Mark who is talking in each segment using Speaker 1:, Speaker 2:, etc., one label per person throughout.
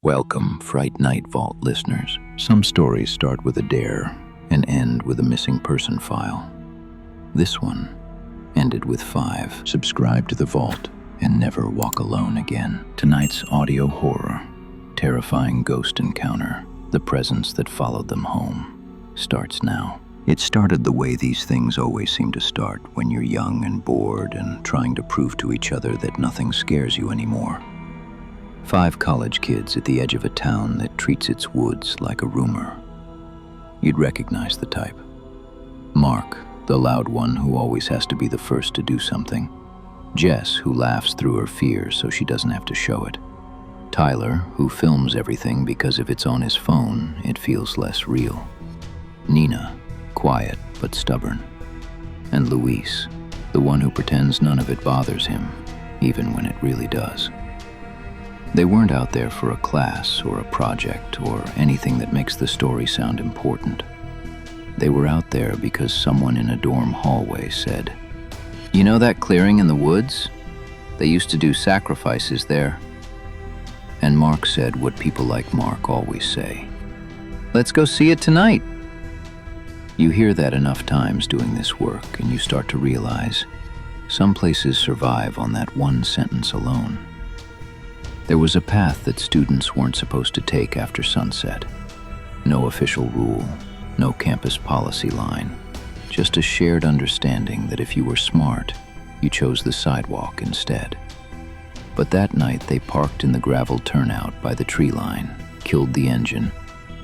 Speaker 1: Welcome, Fright Night Vault listeners. Some stories start with a dare and end with a missing person file. This one ended with 5. Subscribe to the vault and never walk alone again. Tonight's audio horror, terrifying ghost encounter, the presence that followed them home, starts now. It started the way these things always seem to start when you're young and bored and trying to prove to each other that nothing scares you anymore. 5 college kids at the edge of a town that treats its woods like a rumor. You'd recognize the type. Mark, the loud one who always has to be the first to do something. Jess, who laughs through her fear so she doesn't have to show it. Tyler, who films everything because if it's on his phone, it feels less real. Nina, quiet but stubborn. And Luis, the one who pretends none of it bothers him, even when it really does. They weren't out there for a class or a project or anything that makes the story sound important. They were out there because someone in a dorm hallway said, "You know that clearing in the woods? They used to do sacrifices there." And Mark said what people like Mark always say, "Let's go see it tonight." You hear that enough times doing this work and you start to realize some places survive on that one sentence alone. There was a path that students weren't supposed to take after sunset. No official rule, no campus policy line, just a shared understanding that if you were smart, you chose the sidewalk instead. But that night they parked in the gravel turnout by the tree line, killed the engine,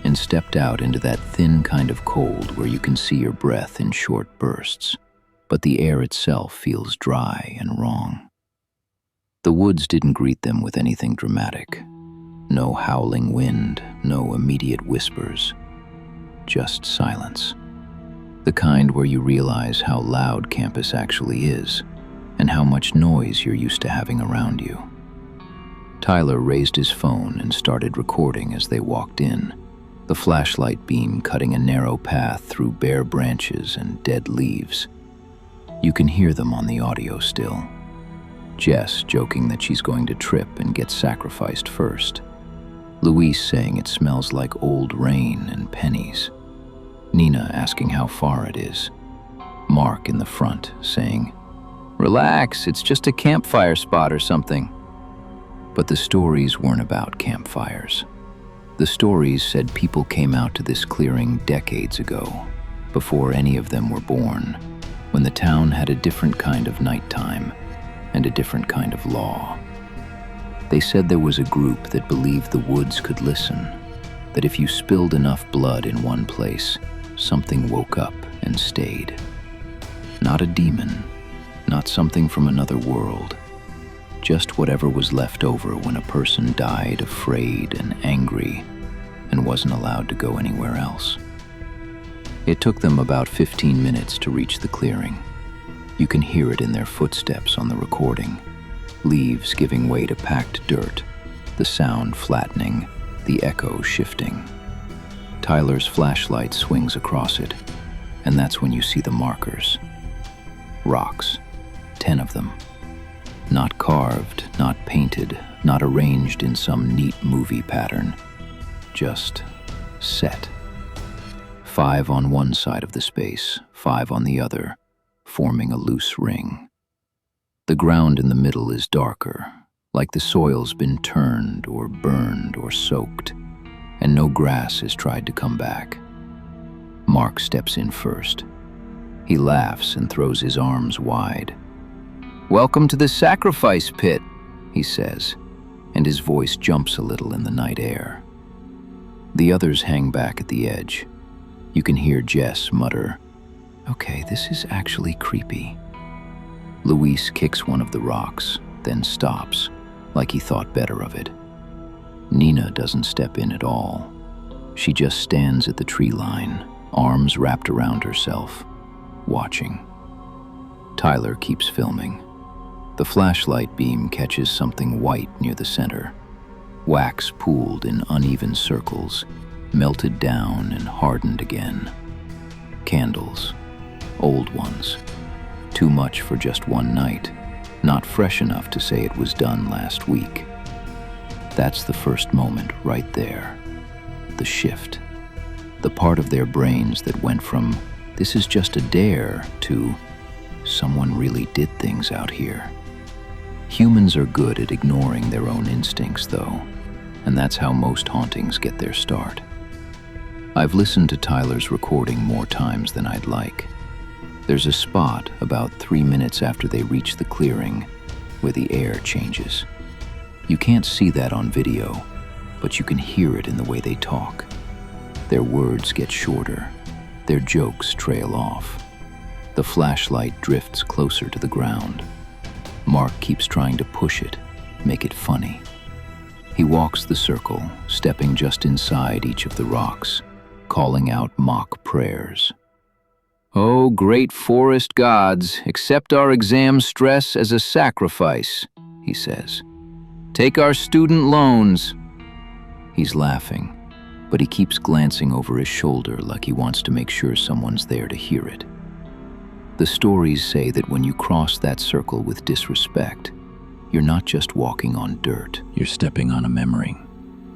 Speaker 1: and stepped out into that thin kind of cold where you can see your breath in short bursts, but the air itself feels dry and wrong. The woods didn't greet them with anything dramatic. No howling wind, no immediate whispers, just silence. The kind where you realize how loud campus actually is and how much noise you're used to having around you. Tyler raised his phone and started recording as they walked in, the flashlight beam cutting a narrow path through bare branches and dead leaves. You can hear them on the audio still. Jess joking that she's going to trip and get sacrificed first. Luis saying it smells like old rain and pennies. Nina asking how far it is. Mark in the front saying, "Relax, it's just a campfire spot or something." But the stories weren't about campfires. The stories said people came out to this clearing decades ago, before any of them were born, when the town had a different kind of nighttime and a different kind of law. They said there was a group that believed the woods could listen, that if you spilled enough blood in one place, something woke up and stayed. Not a demon, not something from another world, just whatever was left over when a person died afraid and angry and wasn't allowed to go anywhere else. It took them about 15 minutes to reach the clearing. You can hear it in their footsteps on the recording, leaves giving way to packed dirt, the sound flattening, the echo shifting. Tyler's flashlight swings across it, and that's when you see the markers. Rocks, 10 of them. Not carved, not painted, not arranged in some neat movie pattern, just set. 5 on one side of the space, 5 on the other, forming a loose ring. The ground in the middle is darker, like the soil's been turned or burned or soaked, and no grass has tried to come back. Mark steps in first. He laughs and throws his arms wide. "Welcome to the sacrifice pit," he says, and his voice jumps a little in the night air. The others hang back at the edge. You can hear Jess mutter, "Okay, this is actually creepy." Luis kicks one of the rocks, then stops, like he thought better of it. Nina doesn't step in at all. She just stands at the tree line, arms wrapped around herself, watching. Tyler keeps filming. The flashlight beam catches something white near the center. Wax pooled in uneven circles, melted down and hardened again. Candles. Old ones. Too much for just one night. Not fresh enough to say it was done last week. That's the first moment right there. The shift. The part of their brains that went from, "this is just a dare," to, "someone really did things out here." Humans are good at ignoring their own instincts, though, and that's how most hauntings get their start. I've listened to Tyler's recording more times than I'd like. There's a spot about 3 minutes after they reach the clearing where the air changes. You can't see that on video, but you can hear it in the way they talk. Their words get shorter. Their jokes trail off. The flashlight drifts closer to the ground. Mark keeps trying to push it, make it funny. He walks the circle, stepping just inside each of the rocks, calling out mock prayers. "Oh, great forest gods, accept our exam stress as a sacrifice," he says. "Take our student loans." He's laughing, but he keeps glancing over his shoulder like he wants to make sure someone's there to hear it. The stories say that when you cross that circle with disrespect, you're not just walking on dirt. You're stepping on a memory.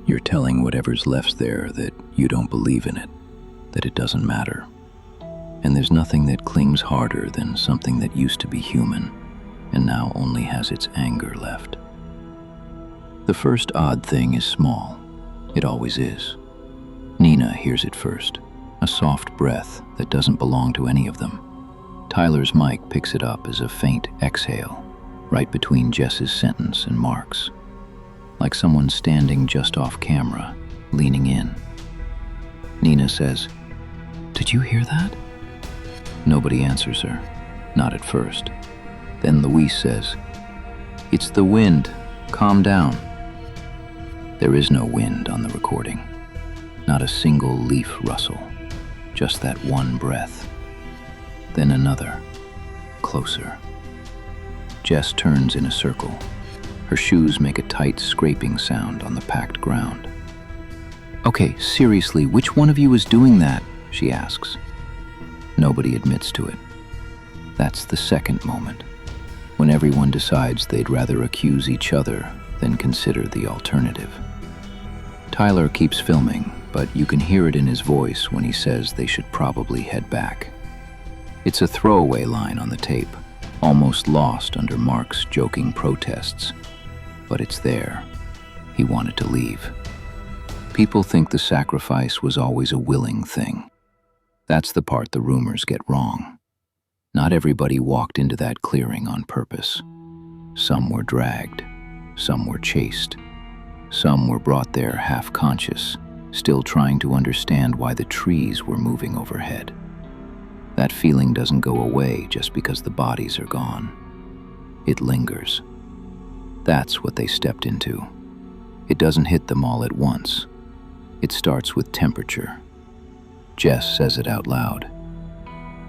Speaker 1: You're telling whatever's left there that you don't believe in it, that it doesn't matter. And there's nothing that clings harder than something that used to be human and now only has its anger left. The first odd thing is small. It always is. Nina hears it first, a soft breath that doesn't belong to any of them. Tyler's mic picks it up as a faint exhale, right between Jess's sentence and Mark's, like someone standing just off camera, leaning in. Nina says, "Did you hear that?" Nobody answers her, not at first. Then Louise says, "It's the wind, calm down." There is no wind on the recording, not a single leaf rustle, just that one breath. Then another, closer. Jess turns in a circle. Her shoes make a tight scraping sound on the packed ground. "Okay, seriously, which one of you is doing that?" she asks. Nobody admits to it. That's the second moment, when everyone decides they'd rather accuse each other than consider the alternative. Tyler keeps filming, but you can hear it in his voice when he says they should probably head back. It's a throwaway line on the tape, almost lost under Mark's joking protests. But it's there. He wanted to leave. People think the sacrifice was always a willing thing. That's the part the rumors get wrong. Not everybody walked into that clearing on purpose. Some were dragged. Some were chased. Some were brought there half-conscious, still trying to understand why the trees were moving overhead. That feeling doesn't go away just because the bodies are gone. It lingers. That's what they stepped into. It doesn't hit them all at once. It starts with temperature. Jess says it out loud.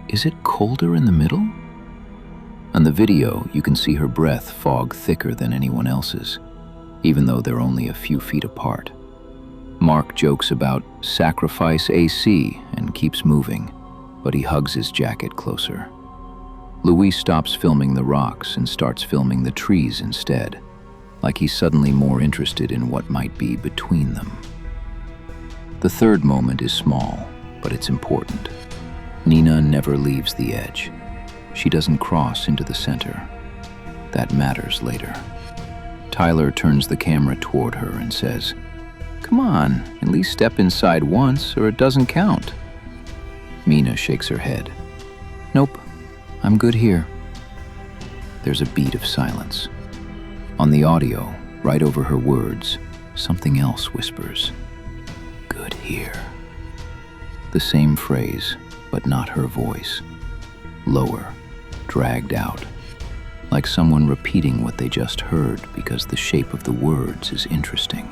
Speaker 1: "Is it colder in the middle?" On the video, you can see her breath fog thicker than anyone else's, even though they're only a few feet apart. Mark jokes about sacrifice AC and keeps moving, but he hugs his jacket closer. Louis stops filming the rocks and starts filming the trees instead, like he's suddenly more interested in what might be between them. The third moment is small, but it's important. Nina never leaves the edge. She doesn't cross into the center. That matters later. Tyler turns the camera toward her and says, "Come on, at least step inside once or it doesn't count." Mina shakes her head. "Nope, I'm good here." There's a beat of silence. On the audio, right over her words, something else whispers, "Good here." The same phrase, but not her voice. Lower, dragged out, like someone repeating what they just heard because the shape of the words is interesting.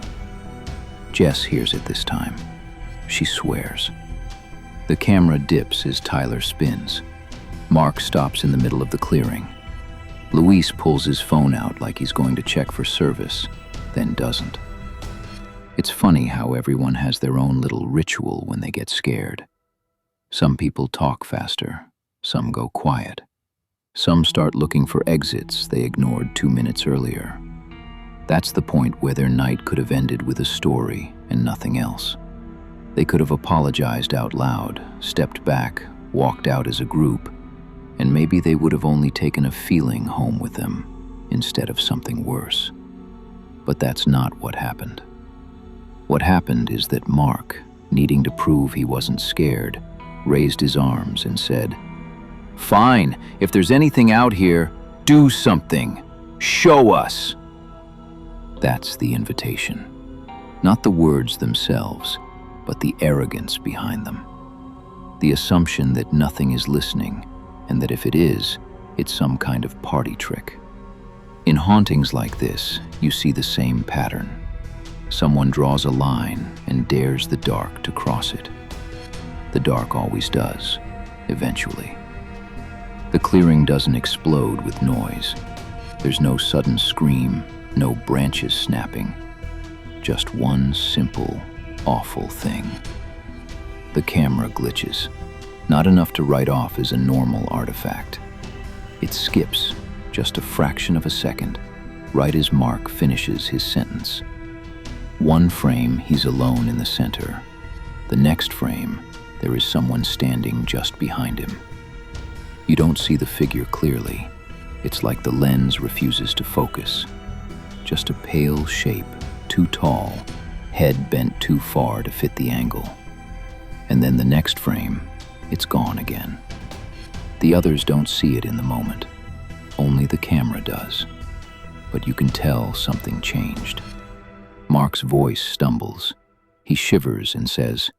Speaker 1: Jess hears it this time. She swears. The camera dips as Tyler spins. Mark stops in the middle of the clearing. Luis pulls his phone out like he's going to check for service, then doesn't. It's funny how everyone has their own little ritual when they get scared. Some people talk faster, some go quiet. Some start looking for exits they ignored 2 minutes earlier. That's the point where their night could have ended with a story and nothing else. They could have apologized out loud, stepped back, walked out as a group, and maybe they would have only taken a feeling home with them instead of something worse. But that's not what happened. What happened is that Mark, needing to prove he wasn't scared, raised his arms and said, "Fine, if there's anything out here, do something. Show us." That's the invitation. Not the words themselves, but the arrogance behind them. The assumption that nothing is listening, and that if it is, it's some kind of party trick. In hauntings like this, you see the same pattern. Someone draws a line and dares the dark to cross it. The dark always does, eventually. The clearing doesn't explode with noise. There's no sudden scream, no branches snapping. Just one simple, awful thing. The camera glitches. Not enough to write off as a normal artifact. It skips just a fraction of a second, right as Mark finishes his sentence. One frame, he's alone in the center. The next frame, there is someone standing just behind him. You don't see the figure clearly. It's like the lens refuses to focus. Just a pale shape, too tall, head bent too far to fit the angle. And then the next frame, it's gone again. The others don't see it in the moment. Only the camera does. But you can tell something changed. Mark's voice stumbles. He shivers and says,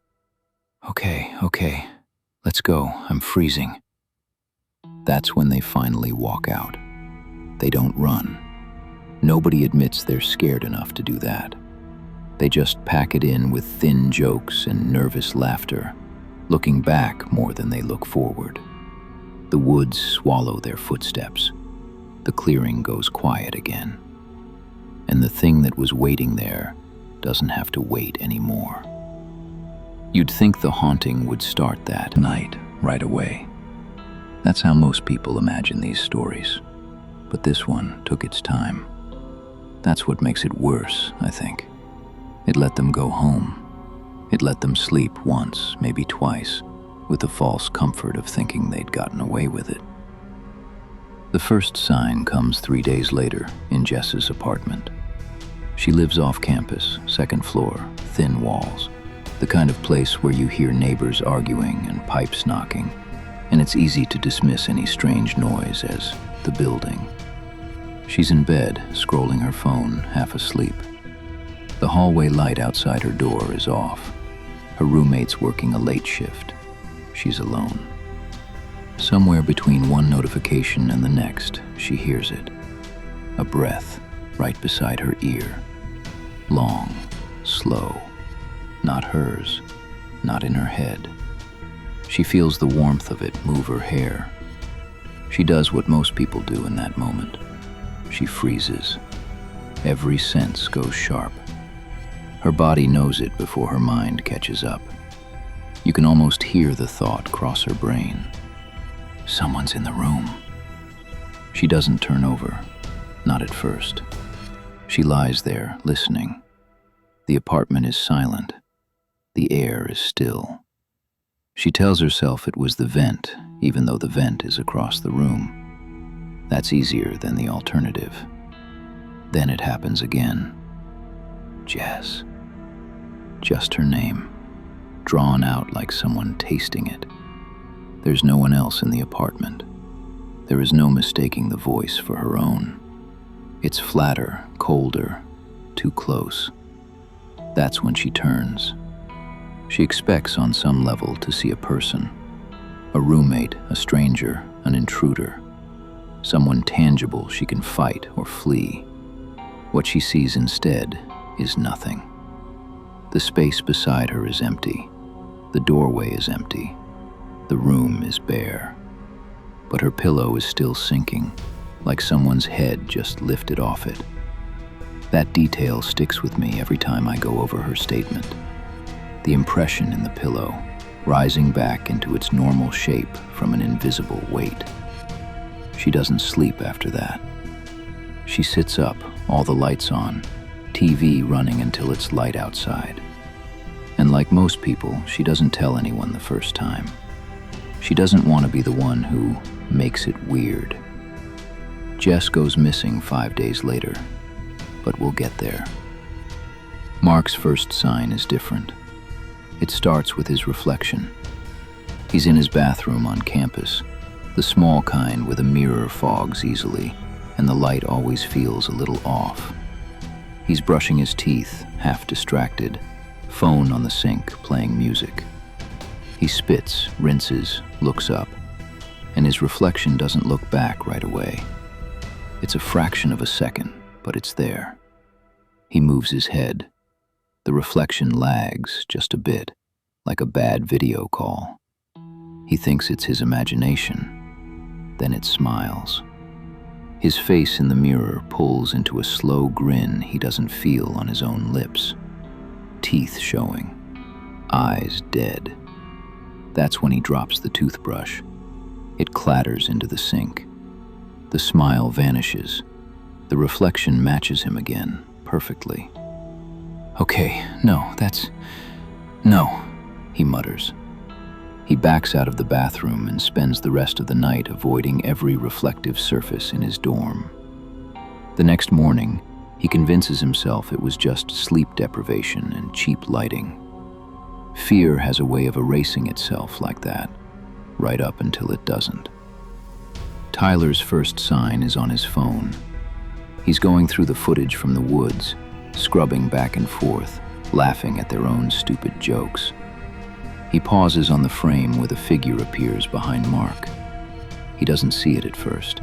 Speaker 1: Okay, let's go, I'm freezing." That's when they finally walk out. They don't run. Nobody admits they're scared enough to do that. They just pack it in with thin jokes and nervous laughter, looking back more than they look forward. The woods swallow their footsteps. The clearing goes quiet again. And the thing that was waiting there doesn't have to wait anymore. You'd think the haunting would start that night, right away. That's how most people imagine these stories. But this one took its time. That's what makes it worse, I think. It let them go home. It let them sleep once, maybe twice, with the false comfort of thinking they'd gotten away with it. The first sign comes 3 days later in Jess's apartment. She lives off campus, second floor, thin walls, the kind of place where you hear neighbors arguing and pipes knocking, and it's easy to dismiss any strange noise as the building. She's in bed, scrolling her phone, half asleep. The hallway light outside her door is off. Her roommate's working a late shift. She's alone. Somewhere between one notification and the next, she hears it. A breath right beside her ear. Long, slow. Not hers, not in her head. She feels the warmth of it move her hair. She does what most people do in that moment. She freezes. Every sense goes sharp. Her body knows it before her mind catches up. You can almost hear the thought cross her brain. Someone's in the room. She doesn't turn over, not at first. She lies there, listening. The apartment is silent. The air is still. She tells herself it was the vent, even though the vent is across the room. That's easier than the alternative. Then it happens again. Jess. Just her name, drawn out like someone tasting it. There's no one else in the apartment. There is no mistaking the voice for her own. It's flatter, colder, too close. That's when she turns. She expects on some level to see a person. A roommate, a stranger, an intruder. Someone tangible she can fight or flee. What she sees instead is nothing. The space beside her is empty. The doorway is empty. The room is bare. But her pillow is still sinking, like someone's head just lifted off it. That detail sticks with me every time I go over her statement. The impression in the pillow, rising back into its normal shape from an invisible weight. She doesn't sleep after that. She sits up, all the lights on, TV running until it's light outside. And like most people, she doesn't tell anyone the first time. She doesn't want to be the one who makes it weird. Jess goes missing 5 days later, but we'll get there. Mark's first sign is different. It starts with his reflection. He's in his bathroom on campus, the small kind where the mirror fogs easily, and the light always feels a little off. He's brushing his teeth, half distracted, phone on the sink, playing music. He spits, rinses, looks up, and his reflection doesn't look back right away. It's a fraction of a second, but it's there. He moves his head. The reflection lags just a bit, like a bad video call. He thinks it's his imagination. Then it smiles. His face in the mirror pulls into a slow grin he doesn't feel on his own lips. Teeth showing. Eyes dead. That's when he drops the toothbrush. It clatters into the sink. The smile vanishes. The reflection matches him again, perfectly. "Okay, no, no," he mutters. He backs out of the bathroom and spends the rest of the night avoiding every reflective surface in his dorm. The next morning, he convinces himself it was just sleep deprivation and cheap lighting. Fear has a way of erasing itself like that, right up until it doesn't. Tyler's first sign is on his phone. He's going through the footage from the woods, scrubbing back and forth, laughing at their own stupid jokes. He pauses on the frame where the figure appears behind Mark. He doesn't see it at first.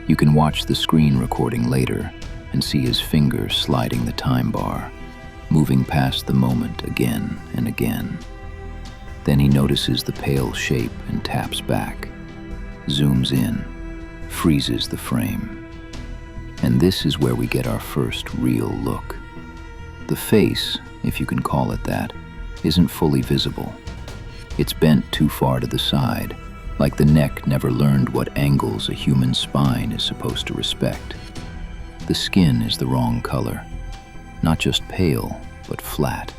Speaker 1: You can watch the screen recording later and see his finger sliding the time bar, moving past the moment again and again. Then he notices the pale shape and taps back, zooms in, freezes the frame. And this is where we get our first real look. The face, if you can call it that, isn't fully visible. It's bent too far to the side, like the neck never learned what angles a human spine is supposed to respect. The skin is the wrong color, not just pale, but flat,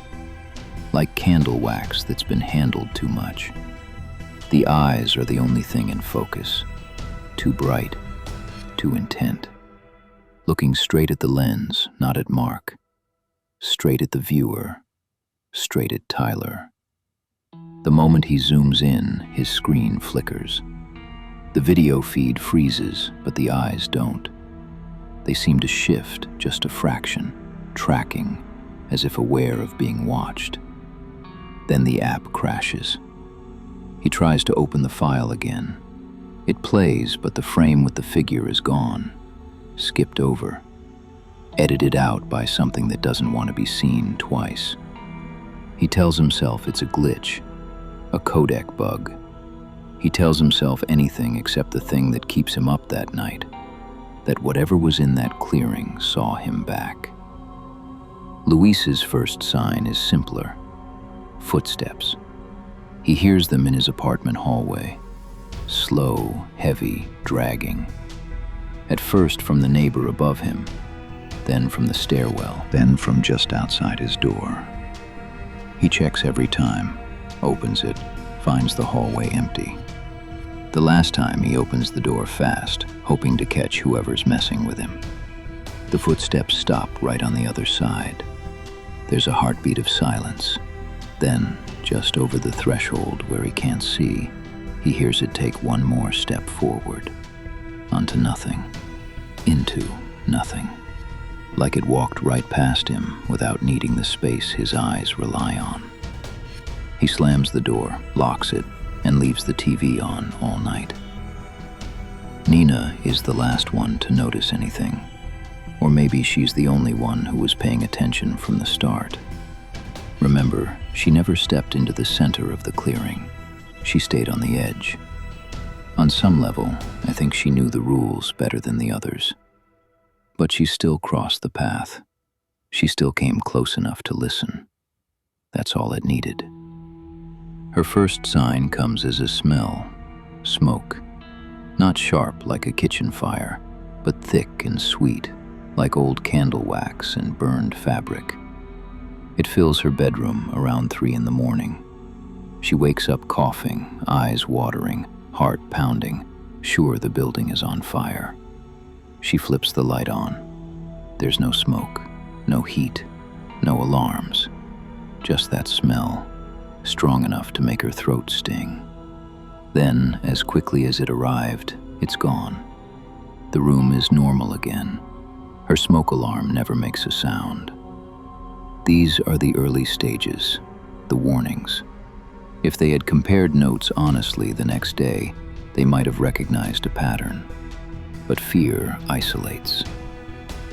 Speaker 1: like candle wax that's been handled too much. The eyes are the only thing in focus, too bright, too intent. Looking straight at the lens, not at Mark. Straight at the viewer, straight at Tyler. The moment he zooms in, his screen flickers. The video feed freezes, but the eyes don't. They seem to shift just a fraction, tracking, as if aware of being watched. Then the app crashes. He tries to open the file again. It plays, but the frame with the figure is gone, skipped over, edited out by something that doesn't want to be seen twice. He tells himself it's a glitch, a codec bug. He tells himself anything except the thing that keeps him up that night, that whatever was in that clearing saw him back. Luis's first sign is simpler. Footsteps. He hears them in his apartment hallway. Slow, heavy, dragging. At first from the neighbor above him, then from the stairwell, then from just outside his door. He checks every time, opens it, finds the hallway empty. The last time he opens the door fast, hoping to catch whoever's messing with him. The footsteps stop right on the other side. There's a heartbeat of silence. Then, just over the threshold where he can't see, he hears it take one more step forward. Onto nothing. Into nothing. Like it walked right past him without needing the space his eyes rely on. He slams the door, locks it, and leaves the TV on all night. Nina is the last one to notice anything. Or maybe she's the only one who was paying attention from the start. Remember, she never stepped into the center of the clearing. She stayed on the edge. On some level, I think she knew the rules better than the others. But she still crossed the path. She still came close enough to listen. That's all it needed. Her first sign comes as a smell, smoke. Not sharp like a kitchen fire, but thick and sweet, like old candle wax and burned fabric. It fills her bedroom around 3 in the morning. She wakes up coughing, eyes watering, heart pounding, sure the building is on fire. She flips the light on. There's no smoke, no heat, no alarms, just that smell, strong enough to make her throat sting. Then, as quickly as it arrived, it's gone. The room is normal again. Her smoke alarm never makes a sound. These are the early stages, the warnings. If they had compared notes honestly the next day, they might have recognized a pattern. But fear isolates.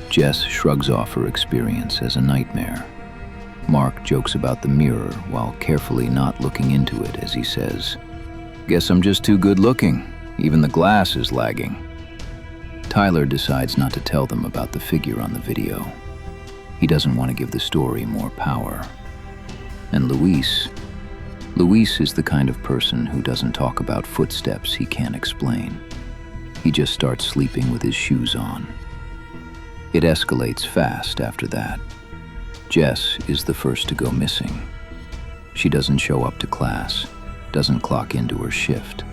Speaker 1: Jess shrugs off her experience as a nightmare. Mark jokes about the mirror while carefully not looking into it as he says, "Guess I'm just too good looking. Even the glass is lagging." Tyler decides not to tell them about the figure on the video. He doesn't want to give the story more power. And Luis is the kind of person who doesn't talk about footsteps he can't explain. He just starts sleeping with his shoes on. It escalates fast after that. Jess is the first to go missing. She doesn't show up to class, doesn't clock into her shift.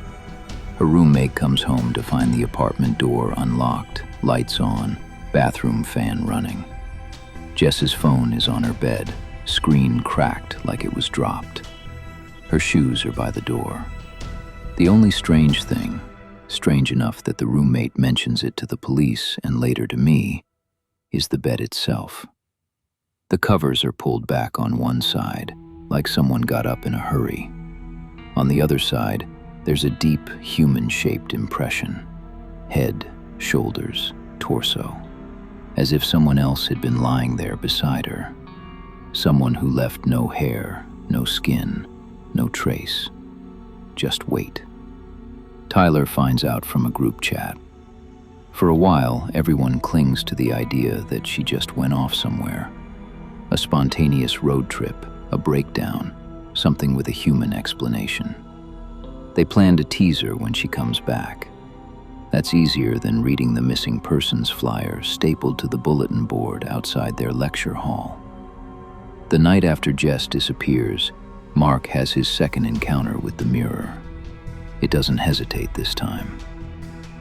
Speaker 1: Her roommate comes home to find the apartment door unlocked, lights on, bathroom fan running. Jess's phone is on her bed, screen cracked like it was dropped. Her shoes are by the door. The only strange thing, strange enough that the roommate mentions it to the police and later to me, is the bed itself. The covers are pulled back on one side, like someone got up in a hurry. On the other side, there's a deep, human-shaped impression. Head, shoulders, torso. As if someone else had been lying there beside her. Someone who left no hair, no skin, no trace. Just weight. Tyler finds out from a group chat. For a while, everyone clings to the idea that she just went off somewhere. A spontaneous road trip, a breakdown, something with a human explanation. They plan to tease her when she comes back. That's easier than reading the missing persons flyer stapled to the bulletin board outside their lecture hall. The night after Jess disappears, Mark has his second encounter with the mirror. It doesn't hesitate this time.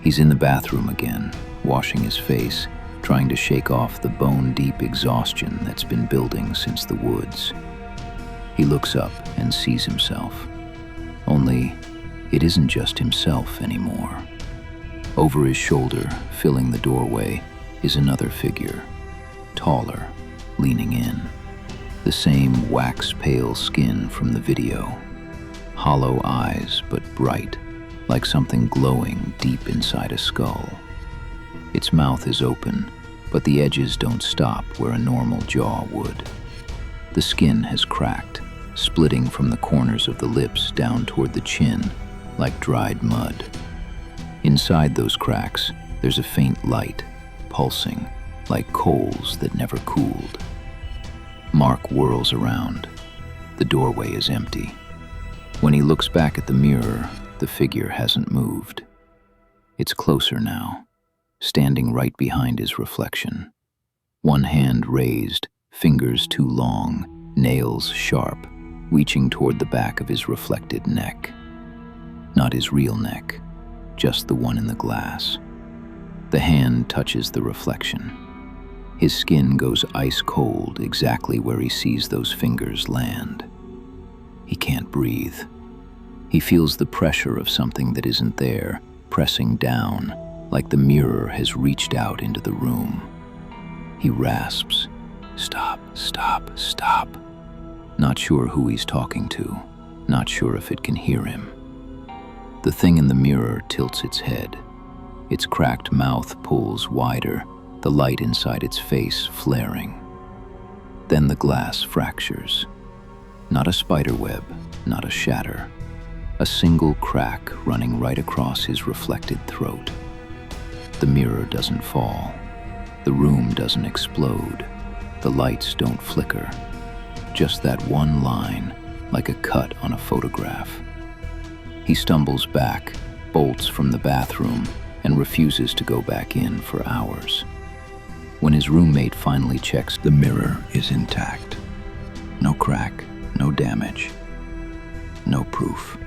Speaker 1: He's in the bathroom again, washing his face, trying to shake off the bone-deep exhaustion that's been building since the woods. He looks up and sees himself. Only, it isn't just himself anymore. Over his shoulder, filling the doorway, is another figure, taller, leaning in. The same wax-pale skin from the video. Hollow eyes, but bright, like something glowing deep inside a skull. Its mouth is open, but the edges don't stop where a normal jaw would. The skin has cracked, splitting from the corners of the lips down toward the chin, like dried mud. Inside those cracks, there's a faint light, pulsing, like coals that never cooled. Mark whirls around. The doorway is empty. When he looks back at the mirror, the figure hasn't moved. It's closer now, standing right behind his reflection. One hand raised, fingers too long, nails sharp, reaching toward the back of his reflected neck. Not his real neck, just the one in the glass. The hand touches the reflection. His skin goes ice cold exactly where he sees those fingers land. He can't breathe. He feels the pressure of something that isn't there, pressing down, like the mirror has reached out into the room. He rasps, "Stop, stop, stop." Not sure who he's talking to, not sure if it can hear him. The thing in the mirror tilts its head. Its cracked mouth pulls wider, the light inside its face flaring. Then the glass fractures. Not a spider web, not a shatter. A single crack running right across his reflected throat. The mirror doesn't fall. The room doesn't explode. The lights don't flicker. Just that one line, like a cut on a photograph. He stumbles back, bolts from the bathroom, and refuses to go back in for hours. When his roommate finally checks, the mirror is intact. No crack, no damage, no proof.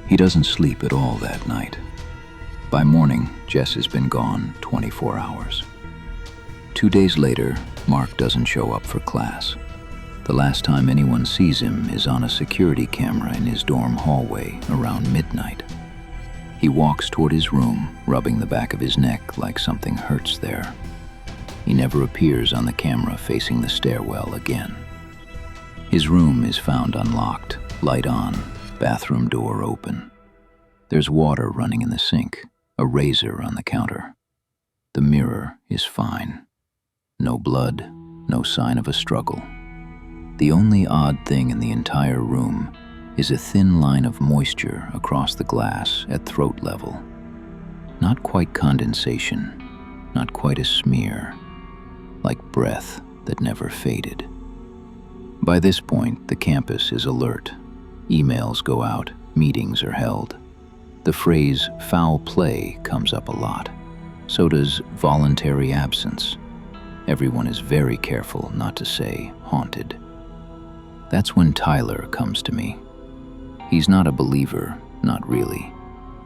Speaker 1: He doesn't sleep at all that night. By morning, Jess has been gone 24 hours. 2 days later, Mark doesn't show up for class. The last time anyone sees him is on a security camera in his dorm hallway around midnight. He walks toward his room, rubbing the back of his neck like something hurts there. He never appears on the camera facing the stairwell again. His room is found unlocked, light on, bathroom door open. There's water running in the sink, a razor on the counter. The mirror is fine. No blood, no sign of a struggle. The only odd thing in the entire room is a thin line of moisture across the glass at throat level. Not quite condensation, not quite a smear, like breath that never faded. By this point, the campus is alert. Emails go out, meetings are held. The phrase foul play comes up a lot. So does voluntary absence. Everyone is very careful not to say haunted. That's when Tyler comes to me. He's not a believer, not really,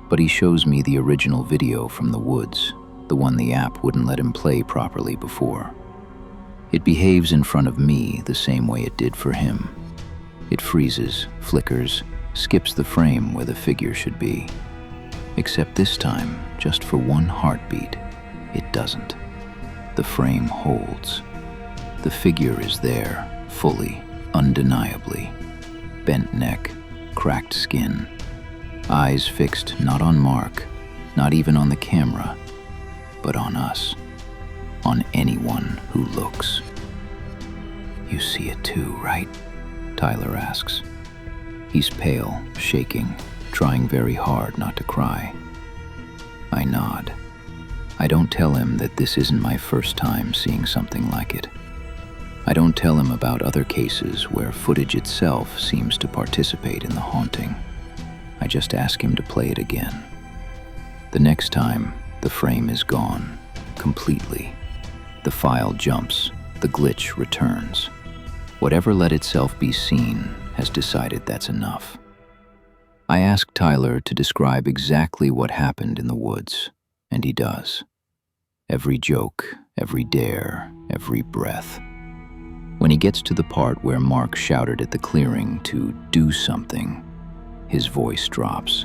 Speaker 1: but he shows me the original video from the woods, the one the app wouldn't let him play properly before. It behaves in front of me the same way it did for him. It freezes, flickers, skips the frame where the figure should be. Except this time, just for one heartbeat, it doesn't. The frame holds. The figure is there, fully, undeniably. Bent neck, cracked skin, eyes fixed not on Mark, not even on the camera, but on us, on anyone who looks. "You see it too, right?" Tyler asks. He's pale, shaking, trying very hard not to cry. I nod. I don't tell him that this isn't my first time seeing something like it. I don't tell him about other cases where footage itself seems to participate in the haunting. I just ask him to play it again. The next time, the frame is gone, completely. The file jumps, the glitch returns. Whatever let itself be seen has decided that's enough. I ask Tyler to describe exactly what happened in the woods, and he does. Every joke, every dare, every breath. When he gets to the part where Mark shouted at the clearing to do something, his voice drops.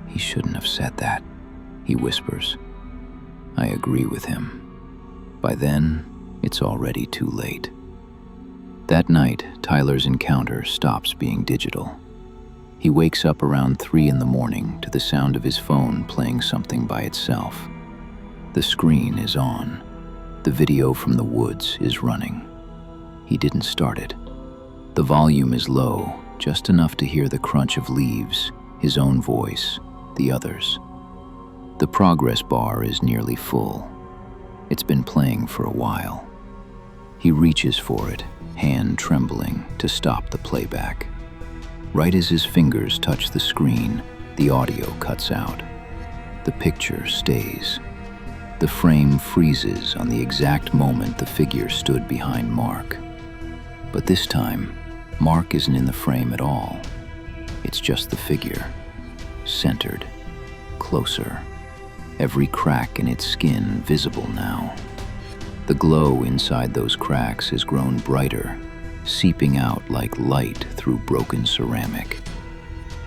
Speaker 1: "He shouldn't have said that," he whispers. I agree with him. By then, it's already too late. That night, Tyler's encounter stops being digital. He wakes up around 3 in the morning to the sound of his phone playing something by itself. The screen is on. The video from the woods is running. He didn't start it. The volume is low, just enough to hear the crunch of leaves, his own voice, the others. The progress bar is nearly full. It's been playing for a while. He reaches for it, hand trembling, to stop the playback. Right as his fingers touch the screen, the audio cuts out. The picture stays. The frame freezes on the exact moment the figure stood behind Mark. But this time, Mark isn't in the frame at all. It's just the figure, centered, closer, every crack in its skin visible now. The glow inside those cracks has grown brighter, seeping out like light through broken ceramic.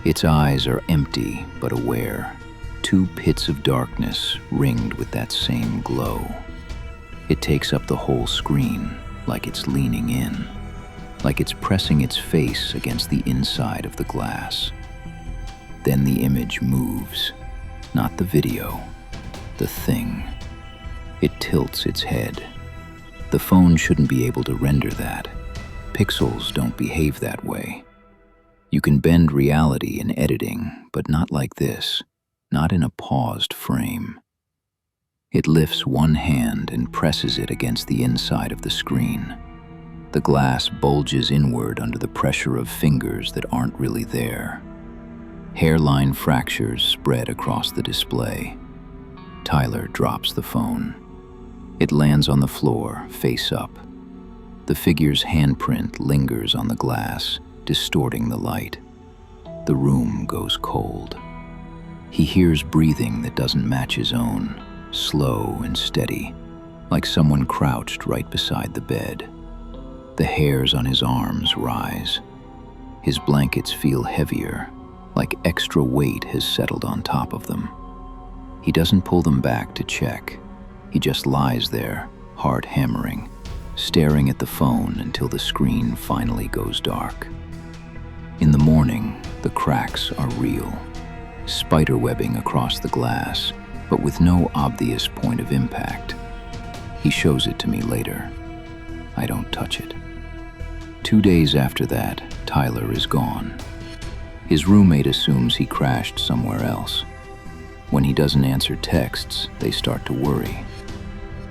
Speaker 1: Its eyes are empty but aware, 2 pits of darkness ringed with that same glow. It takes up the whole screen, like it's leaning in, like it's pressing its face against the inside of the glass. Then the image moves, not the video, the thing. It tilts its head. The phone shouldn't be able to render that. Pixels don't behave that way. You can bend reality in editing, but not like this, not in a paused frame. It lifts one hand and presses it against the inside of the screen. The glass bulges inward under the pressure of fingers that aren't really there. Hairline fractures spread across the display. Tyler drops the phone. It lands on the floor, face up. The figure's handprint lingers on the glass, distorting the light. The room goes cold. He hears breathing that doesn't match his own, slow and steady, like someone crouched right beside the bed. The hairs on his arms rise. His blankets feel heavier, like extra weight has settled on top of them. He doesn't pull them back to check. He just lies there, heart hammering, staring at the phone until the screen finally goes dark. In the morning, the cracks are real, spiderwebbing across the glass, but with no obvious point of impact. He shows it to me later. I don't touch it. 2 days after that, Tyler is gone. His roommate assumes he crashed somewhere else. When he doesn't answer texts, they start to worry.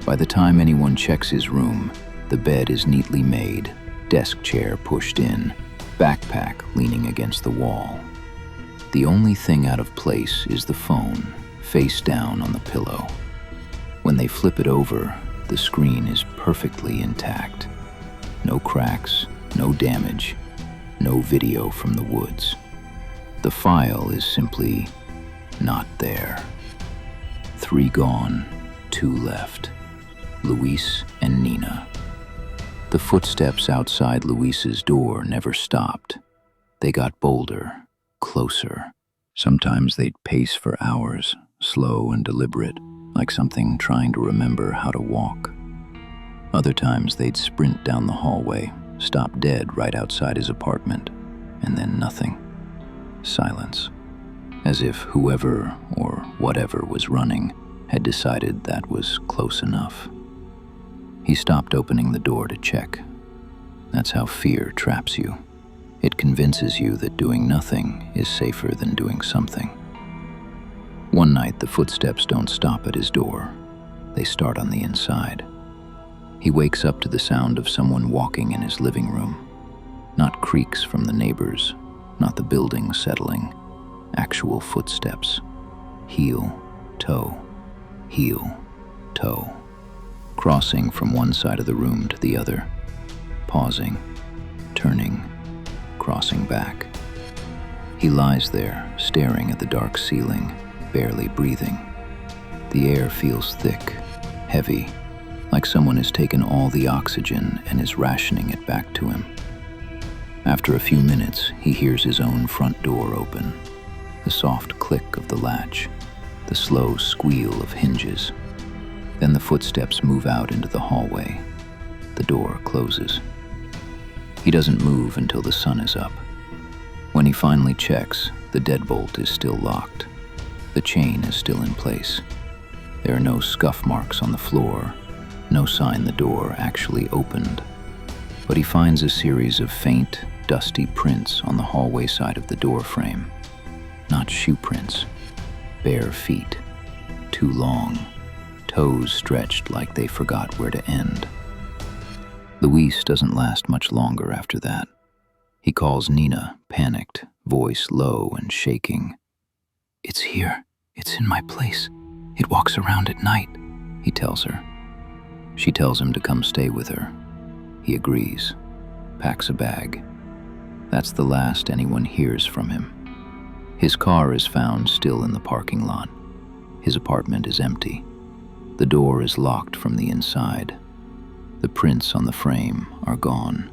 Speaker 1: By the time anyone checks his room, the bed is neatly made, desk chair pushed in, backpack leaning against the wall. The only thing out of place is the phone, face down on the pillow. When they flip it over, the screen is perfectly intact. No cracks, no damage, no video from the woods. The file is simply not there. 3 gone, 2 left. Luis and Nina. The footsteps outside Luis's door never stopped. They got bolder, closer. Sometimes they'd pace for hours, slow and deliberate, like something trying to remember how to walk. Other times they'd sprint down the hallway, stop dead right outside his apartment, and then nothing. Silence. As if whoever or whatever was running had decided that was close enough. He stopped opening the door to check. That's how fear traps you. It convinces you that doing nothing is safer than doing something. One night, the footsteps don't stop at his door. They start on the inside. He wakes up to the sound of someone walking in his living room. Not creaks from the neighbors, not the building settling. Actual footsteps. Heel, toe, heel, toe. Crossing from one side of the room to the other. Pausing, turning, crossing back. He lies there, staring at the dark ceiling, barely breathing. The air feels thick, heavy, like someone has taken all the oxygen and is rationing it back to him. After a few minutes, he hears his own front door open. The soft click of the latch, the slow squeal of hinges. Then the footsteps move out into the hallway. The door closes. He doesn't move until the sun is up. When he finally checks, the deadbolt is still locked. The chain is still in place. There are no scuff marks on the floor, no sign the door actually opened. But he finds a series of faint, dusty prints on the hallway side of the door frame. Not shoe prints, bare feet, too long, toes stretched like they forgot where to end. Luis doesn't last much longer after that. He calls Nina, panicked, voice low and shaking. "It's here. It's in my place. It walks around at night," he tells her. She tells him to come stay with her. He agrees, packs a bag. That's the last anyone hears from him. His car is found still in the parking lot. His apartment is empty. The door is locked from the inside. The prints on the frame are gone.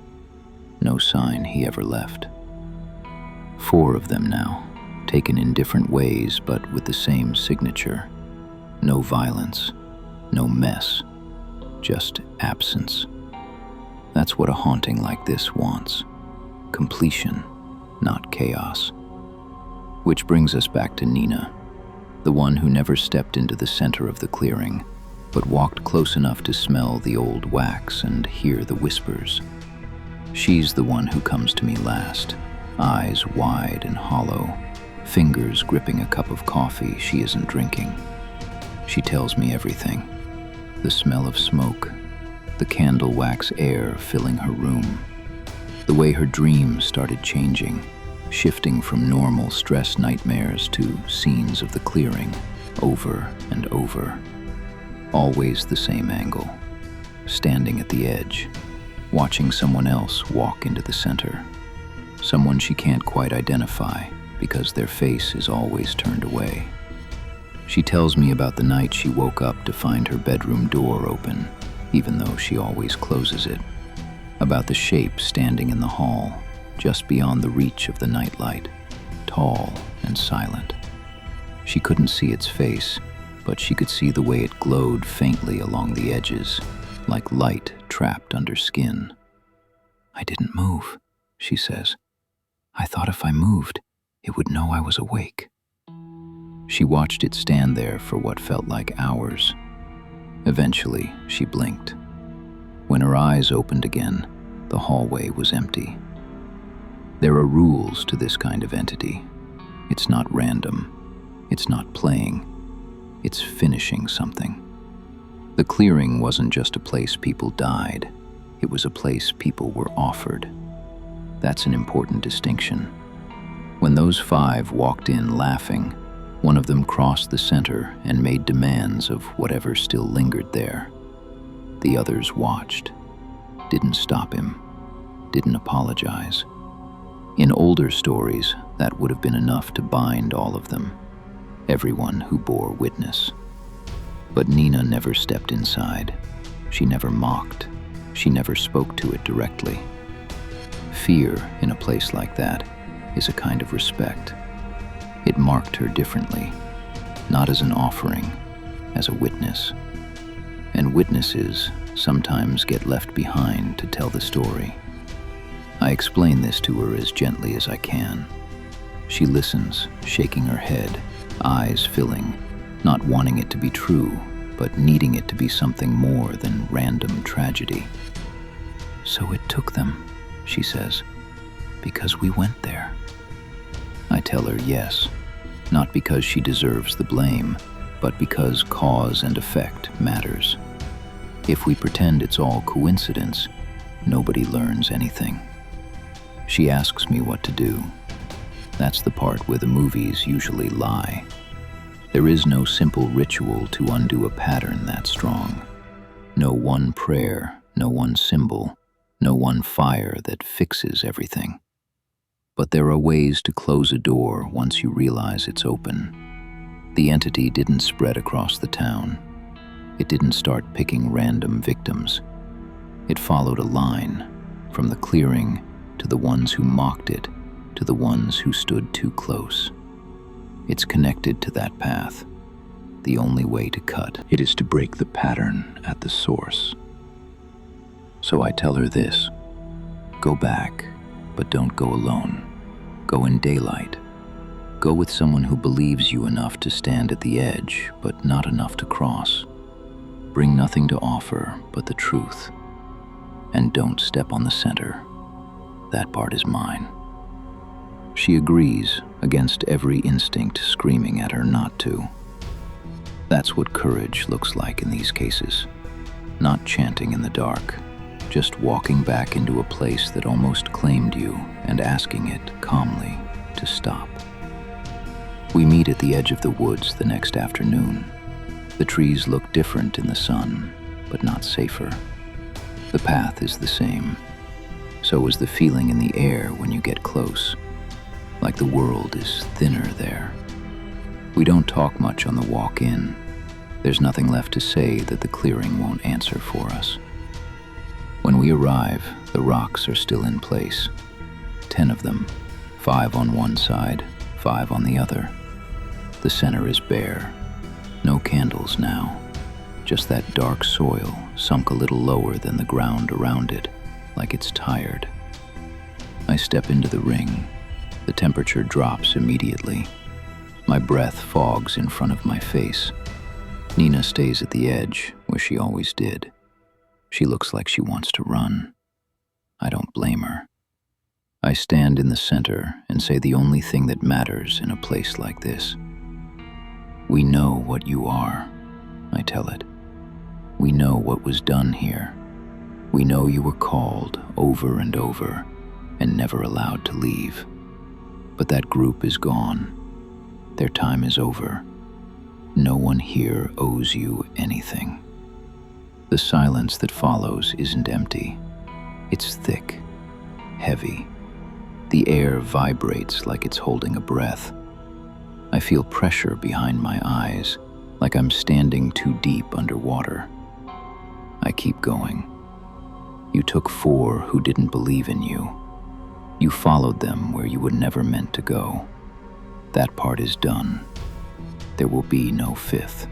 Speaker 1: No sign he ever left. 4 of them now, taken in different ways but with the same signature. No violence, no mess, just absence. That's what a haunting like this wants. Completion, not chaos. Which brings us back to Nina, the one who never stepped into the center of the clearing, but walked close enough to smell the old wax and hear the whispers. She's the one who comes to me last, eyes wide and hollow, fingers gripping a cup of coffee she isn't drinking. She tells me everything. The smell of smoke, the candle wax air filling her room, the way her dreams started changing, shifting from normal stress nightmares to scenes of the clearing, over and over. Always the same angle, standing at the edge, watching someone else walk into the center. Someone she can't quite identify because their face is always turned away. She tells me about the night she woke up to find her bedroom door open, even though she always closes it. About the shape standing in the hall, just beyond the reach of the nightlight, tall and silent. She couldn't see its face, but she could see the way it glowed faintly along the edges, like light trapped under skin. "I didn't move," she says. "I thought if I moved, it would know I was awake." She watched it stand there for what felt like hours. Eventually, she blinked. When her eyes opened again, the hallway was empty. There are rules to this kind of entity. It's not random. It's not playing. It's finishing something. The clearing wasn't just a place people died. It was a place people were offered. That's an important distinction. When those 5 walked in laughing, one of them crossed the center and made demands of whatever still lingered there. The others watched, didn't stop him, didn't apologize. In older stories, that would have been enough to bind all of them, everyone who bore witness. But Nina never stepped inside. She never mocked. She never spoke to it directly. Fear in a place like that is a kind of respect. It marked her differently, not as an offering, as a witness. And witnesses sometimes get left behind to tell the story. I explain this to her as gently as I can. She listens, shaking her head, eyes filling, not wanting it to be true, but needing it to be something more than random tragedy. "So it took them," she says, "because we went there." I tell her yes, not because she deserves the blame, but because cause and effect matters. If we pretend it's all coincidence, nobody learns anything. She asks me what to do. That's the part where the movies usually lie. There is no simple ritual to undo a pattern that strong. No one prayer, no one symbol, no one fire that fixes everything. But there are ways to close a door once you realize it's open. The entity didn't spread across the town. It didn't start picking random victims. It followed a line, from the clearing to the ones who mocked it, to the ones who stood too close. It's connected to that path. The only way to cut it is to break the pattern at the source. So I tell her this: go back, but don't go alone. Go in daylight. Go with someone who believes you enough to stand at the edge, but not enough to cross. Bring nothing to offer but the truth. And don't step on the center. That part is mine. She agrees, against every instinct screaming at her not to. That's what courage looks like in these cases. Not chanting in the dark, just walking back into a place that almost claimed you and asking it calmly to stop. We meet at the edge of the woods the next afternoon. The trees look different in the sun, but not safer. The path is the same. So is the feeling in the air when you get close, like the world is thinner there. We don't talk much on the walk in. There's nothing left to say that the clearing won't answer for us. When we arrive, the rocks are still in place. 10 of them, 5 on one side, 5 on the other. The center is bare. No candles now. Just that dark soil sunk a little lower than the ground around it, like it's tired. I step into the ring. The temperature drops immediately. My breath fogs in front of my face. Nina stays at the edge, where she always did. She looks like she wants to run. I don't blame her. I stand in the center and say the only thing that matters in a place like this. We know what you are, I tell it. We know what was done here. We know you were called over and over and never allowed to leave. But that group is gone. Their time is over. No one here owes you anything. The silence that follows isn't empty. It's thick, heavy. The air vibrates like it's holding a breath. I feel pressure behind my eyes, like I'm standing too deep underwater. I keep going. You took 4 who didn't believe in you. You followed them where you were never meant to go. That part is done. There will be no 5th.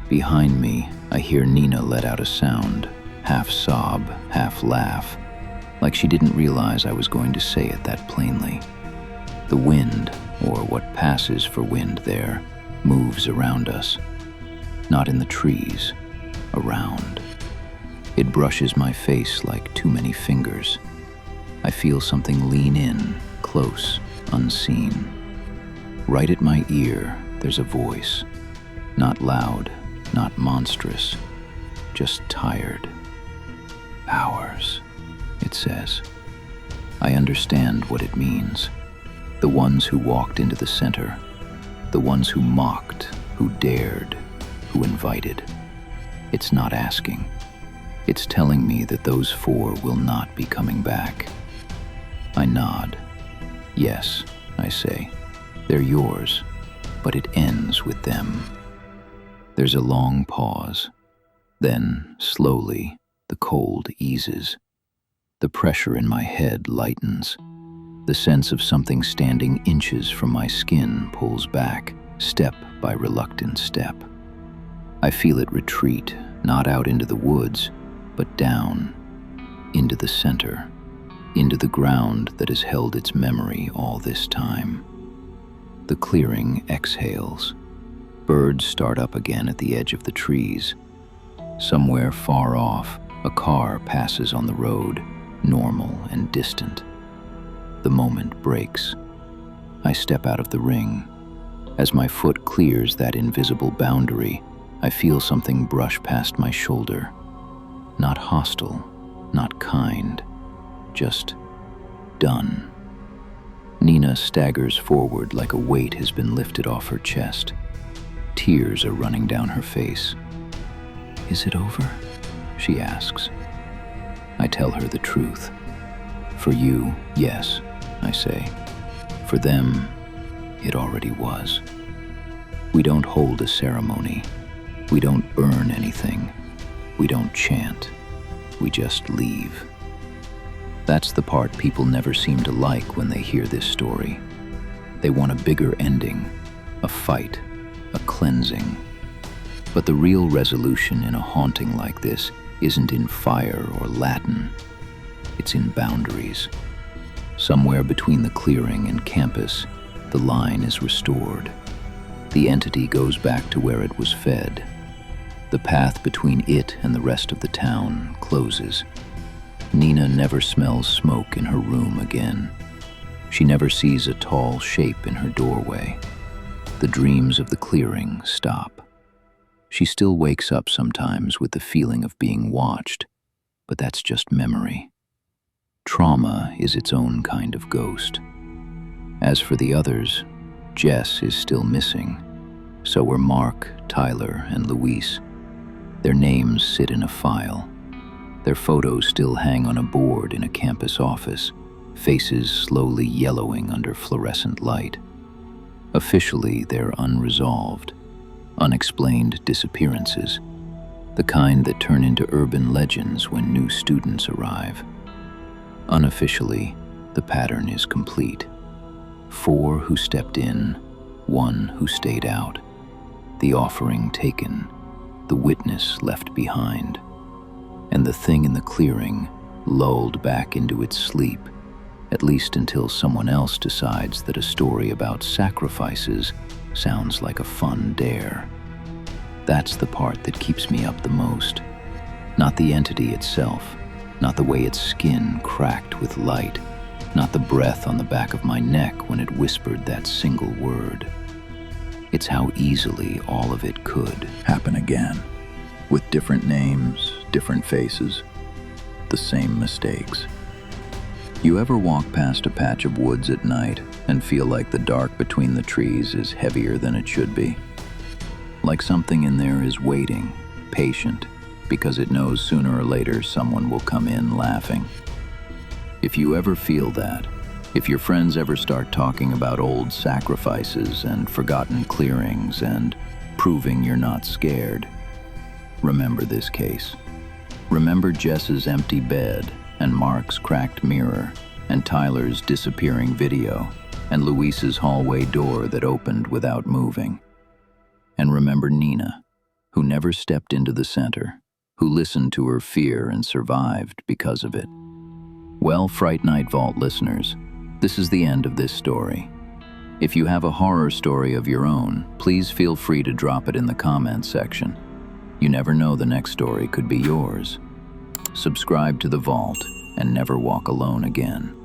Speaker 1: Behind me, I hear Nina let out a sound, half sob, half laugh, like she didn't realize I was going to say it that plainly. The wind, or what passes for wind there, moves around us. Not in the trees, around. It brushes my face like too many fingers. I feel something lean in, close, unseen. Right at my ear, there's a voice. Not loud, not monstrous, just tired. Ours, it says. I understand what it means. The ones who walked into the center, the ones who mocked, who dared, who invited. It's not asking. It's telling me that those 4 will not be coming back. I nod. Yes, I say. They're yours, but it ends with them. There's a long pause. Then, slowly, the cold eases. The pressure in my head lightens. The sense of something standing inches from my skin pulls back, step by reluctant step. I feel it retreat, not out into the woods, but down, into the center, into the ground that has held its memory all this time. The clearing exhales. Birds start up again at the edge of the trees. Somewhere far off, a car passes on the road, normal and distant. The moment breaks. I step out of the ring. As my foot clears that invisible boundary, I feel something brush past my shoulder. Not hostile, not kind, just done. Nina staggers forward like a weight has been lifted off her chest. Tears are running down her face. "Is it over?" she asks. I tell her the truth. "For you, yes," I say. "For them, it already was." We don't hold a ceremony. We don't burn anything. We don't chant. We just leave. That's the part people never seem to like when they hear this story. They want a bigger ending, a fight, a cleansing. But the real resolution in a haunting like this isn't in fire or Latin. It's in boundaries. Somewhere between the clearing and campus, the line is restored. The entity goes back to where it was fed. The path between it and the rest of the town closes. Nina never smells smoke in her room again. She never sees a tall shape in her doorway. The dreams of the clearing stop. She still wakes up sometimes with the feeling of being watched, but that's just memory. Trauma is its own kind of ghost. As for the others, Jess is still missing. So are Mark, Tyler, and Luis. Their names sit in a file. Their photos still hang on a board in a campus office, faces slowly yellowing under fluorescent light. Officially, they're unresolved, unexplained disappearances, the kind that turn into urban legends when new students arrive. Unofficially, the pattern is complete. 4 who stepped in, 1 who stayed out. The offering taken, the witness left behind, and the thing in the clearing lulled back into its sleep, at least until someone else decides that a story about sacrifices sounds like a fun dare. That's the part that keeps me up the most. Not the entity itself, not the way its skin cracked with light, not the breath on the back of my neck when it whispered that single word. It's how easily all of it could happen again, with different names, different faces, the same mistakes. You ever walk past a patch of woods at night and feel like the dark between the trees is heavier than it should be? Like something in there is waiting, patient, because it knows sooner or later someone will come in laughing. If you ever feel that, if your friends ever start talking about old sacrifices and forgotten clearings and proving you're not scared, remember this case. Remember Jess's empty bed and Mark's cracked mirror and Tyler's disappearing video and Luis's hallway door that opened without moving. And remember Nina, who never stepped into the center, who listened to her fear and survived because of it. Well, Fright Night Vault listeners, this is the end of this story. If you have a horror story of your own, please feel free to drop it in the comments section. You never know, the next story could be yours. Subscribe to the Vault and never walk alone again.